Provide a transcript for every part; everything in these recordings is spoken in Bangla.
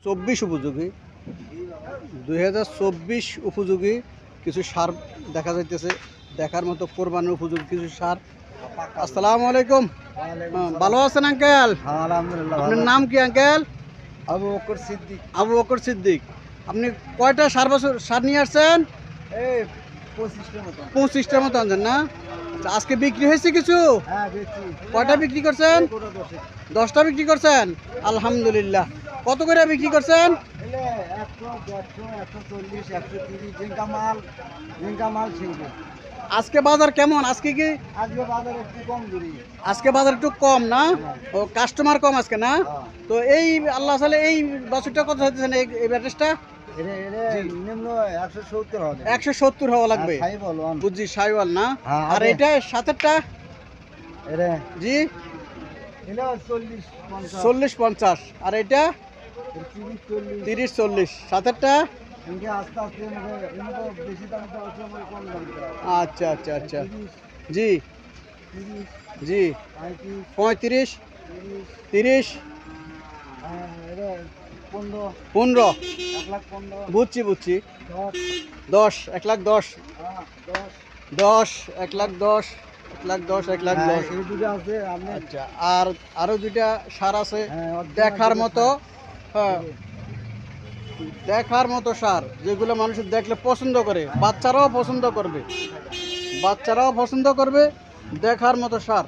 2024 উপযোগী 2024 উপযোগী কিছু সার দেখা যাইতেছে, দেখার মতো কোরবানির উপযোগী কিছু সার। আসসালামু আলাইকুম, ভালো আছেন আঙ্কেল? আলহামদুলিল্লাহ। আপনার নাম কি আঙ্কেল? আবু বকর সিদ্দিক। আবু বকর সিদ্দিক। আপনি কয়টা সার নিয়ে আসছেন? এই 25টার মতো। 25টার মতো আনছেন না? আচ্ছা, আজকে বিক্রি হয়েছে কিছু? হ্যাঁ বেচি। কয়টা বিক্রি করছেন? 10টা বিক্রি করছেন, আলহামদুলিল্লাহ। কত করে বিক্রি করছেন? এলে 100, 150, 140, 130 জিঙ্কা মাল ছিল। আজকে বাজার কেমন? আজকে কি আজকে বাজার একটু কম করি। আজকে বাজার একটু কম না? ও কাস্টমার কম আজকে না? হ্যাঁ। তো এই আল্লাহ সালে এই বছরটা কত হইতেছে না এই ব্যাটাসটা? নিম্ন 170 হবে। 170 হওয়া লাগবে। খাই বলুন। বুঝছি, সাইওয়াল না? হ্যাঁ, আর আগে। এটা সাতেরটা? এরে জি এলে 40, 50, 40-50। আর এটা 30, 40। 30-40। সাতেরটা? ইনকে আস্তে আস্তে ইনকে বেশি দাম তো আছে আমার কম দাম তো। আচ্ছা আচ্ছা আচ্ছা। 30, জি 30, জি 35, 35, 30, এরে 15, 15। 1,15,000, বুঝছি বুঝছি। 10, 10, 1,10,000। 10, 10, 1,10,000, 1,10,000, 1,10,000। এই দুটো আছে আপনি। আচ্ছা, আর আরো দুইটা সার আছে হ্যাঁ, দেখার মতো। হ্যাঁ, দেখার মতো সার, যেগুলো মানুষ দেখলে পছন্দ করে, বাচ্চারাও পছন্দ করবে, বাচ্চারাও পছন্দ করবে। দেখার মতো সার।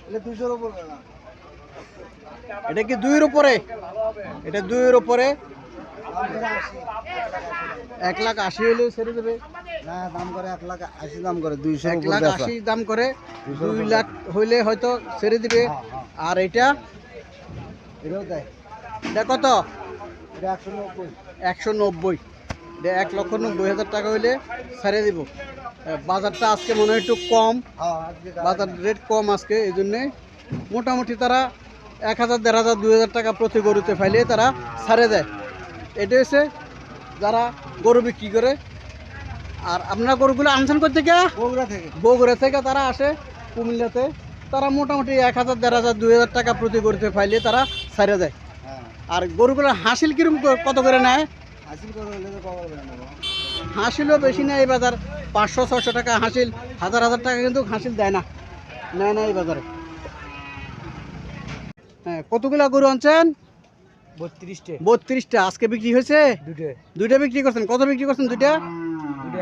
এলে 200 উপর না। এটা কি 2-এর উপরে? এটা 2-এর উপরে। 1,80,000 হলে ছেড়ে দেবে। না দাম করে 1,80,000 দাম করে 200 উপর 1,80,000 দাম করে। 2 লাখ হইলে হয়তো ছেড়ে দিবে। আর এটা এটাও দেয়। এটা কত? এটা 190। 190। এটা 1,90,000 টাকা হইলে ছেড়ে দিব। বাজারটা আজকে মনে হয় একটু কম, হ্যাঁ আজকে বাজার রেট কম আজকে, এই জন্যে মোটামুটি তারা 1,000, 1,500, 2,000 টাকা প্রতি গরুতে ফাইলে তারা ছাড়ে দেয়। এটা হচ্ছে যারা গরু বিক্রি করে। আর আপনারা গরুগুলো আনছেন কোথা থেকে? বগুড়া থেকে। বগুড়া থেকে তারা আসে কুমিল্লাতে। তারা মোটামুটি 1,000, 1,500, 2,000 টাকা প্রতি গরুতে ফাইলে তারা ছাড়ে দেয়। হ্যাঁ আর গরুগুলোর হাসিল কিরম কত করে নেয়? হাসিল করে হলে তো পাওয়া যাবে না। হাসিলও বেশি নেয় এই বাজার, 500-600 টাকা হাসিল, 1,000 টাকা কিন্তু হাসিল দেয় না, নেয় না এই বাজারে। হ্যাঁ, কতগুলা গরু আনছেন? 32টে। 32টা। আজকে বিক্রি হয়েছে? দুটো। দুইটা বিক্রি করছেন। কত বিক্রি করছেন দুইটা? দুটো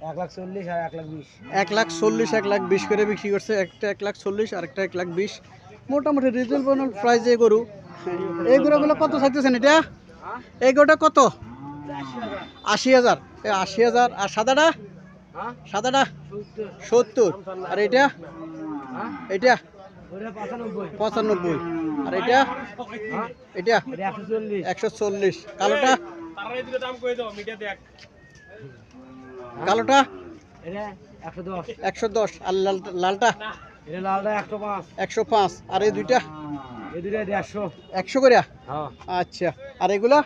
1,40,000 আর 1,20,000। 1,40,000, 1,20,000 করে বিক্রি করছে। একটা 1,40,000 আর একটা 1,20,000। মোটামুটি রিজনেবল প্রাইসে গরু। এই গরুগুলো কত চাইতেছেন? এটা এই গরুটা কত? 80,000। 80,000। আর সাদাটা? সাদাটা 70। আর এটা? এটা 95। আর এটা? এটা 140। কালোটা? কালোটা 110। আর লালটা? এটা লালটা 105। 105। আর এই দুইটা এই দুটো 150। 100 করে? হ্যাঁ। আচ্ছা। আর এগুলা?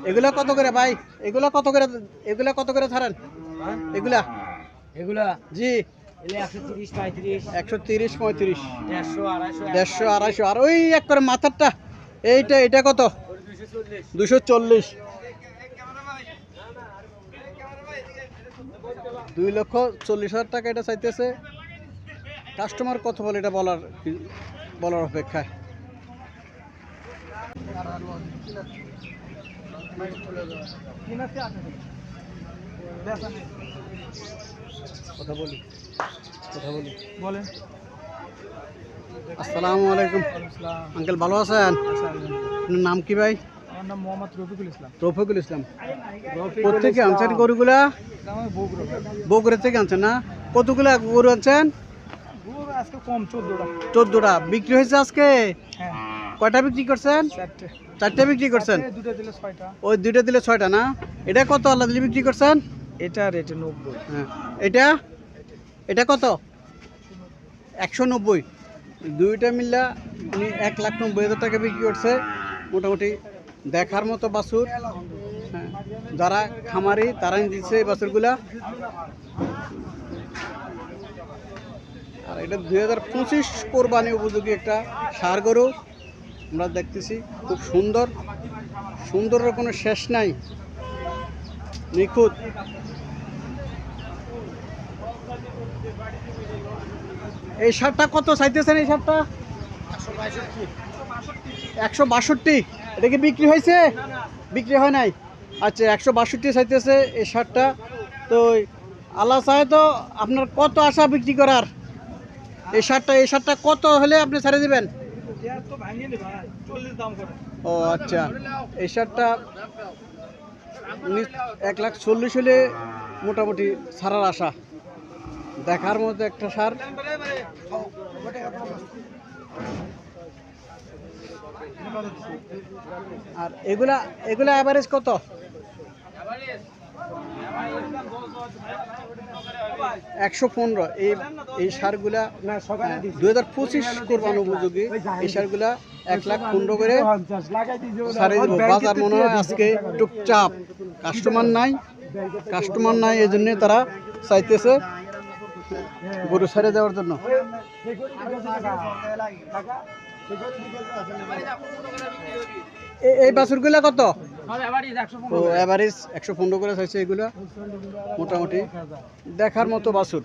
এগুলা কত করে ভাই? এগুলা কত করে? এগুলা কত করে ছাড়েন এগুলা? এগুলা জি 130, 35, 130, 35, 150, 250, 150, 250। আর ওই এক করে মাথারটা এইটা, এটা কত? 240। 2,40,000 টাকা এটা চাইতেছে। কাস্টমার কত বলে এটা বলার অপেক্ষায়। কথা বলি বলেন। আসসালামু আলাইকুম আঙ্কেল, ভালো আছেন? আপনার নাম কি ভাই? আমার নাম মোহাম্মদ রফিকুল ইসলাম। রফিকুল ইসলাম। কোথেকে আনছেন গরুগুলা? বগুড়া থেকে আনছেন না? কতগুলা গরু আনছেন? আজকে কম 14টা। 14টা বিক্রি হয়েছে আজকে? হ্যাঁ কয়টা বিক্রি করছেন? 4টে। 4টে বিক্রি করছেন। দুটো দিলে 6টা। ওই 2টা দিলে 6টা না? এটা কত আল্লাহ দিলে বিক্রি করছেন? এটা রেটে 90। হ্যাঁ। এটা এটা কত? 190। দুইটা মিল্লা উনি 1,90,000 টাকা বিক্রি করছে। মোটামুটি দেখার মতো বাছুর। হ্যাঁ, যারা খামারি তারাই দিচ্ছে এই বাছুরগুলা। আর এটা 2025 কোরবানি উপযোগী একটা ষাঁড় গরু আমরা দেখতেছি, খুব সুন্দর, সুন্দরের কোনো শেষ নাই, নিখুঁত। এই ষাঁড়টা কত চাইতেছেন? এই ষাঁড়টা 162। এটা কি বিক্রি হয়েছে? বিক্রি হয় নাই। আচ্ছা, 162 চাইতেছে এই ষাঁড়টা। তো আল্লাহ চায় তো আপনার কত আশা বিক্রি করার? এই ষাঁড়টা কত হলে আপনি ছেড়ে দিবেন? ও আচ্ছা, এই ষাঁড়টা 1,40,000 হলে মোটামুটি ছাড়ার আশা। দেখার মতো একটা ষাঁড়। আর এগুলা অ্যাভারেজ কত? 115। এই সারগুলা 2025 কোরবানি উপযোগী। এই সারগুলা 1,15,000 করে সারে দেব। বাজার মনে হয় আজকে টুকচাপ, কাস্টমার নাই, এই জন্য তারা চাইতেছে গরু ছেড়ে দেওয়ার জন্য। এই বাছুরগুলা কত? ও এভারেজ 115 করে চাইছে। এগুলা মোটামুটি দেখার মতো বাছুর।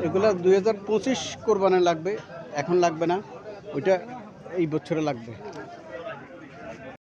এগুলা 2025 কোরবানি লাগবে, এখন লাগবে না, ওইটা এই বছরে লাগবে।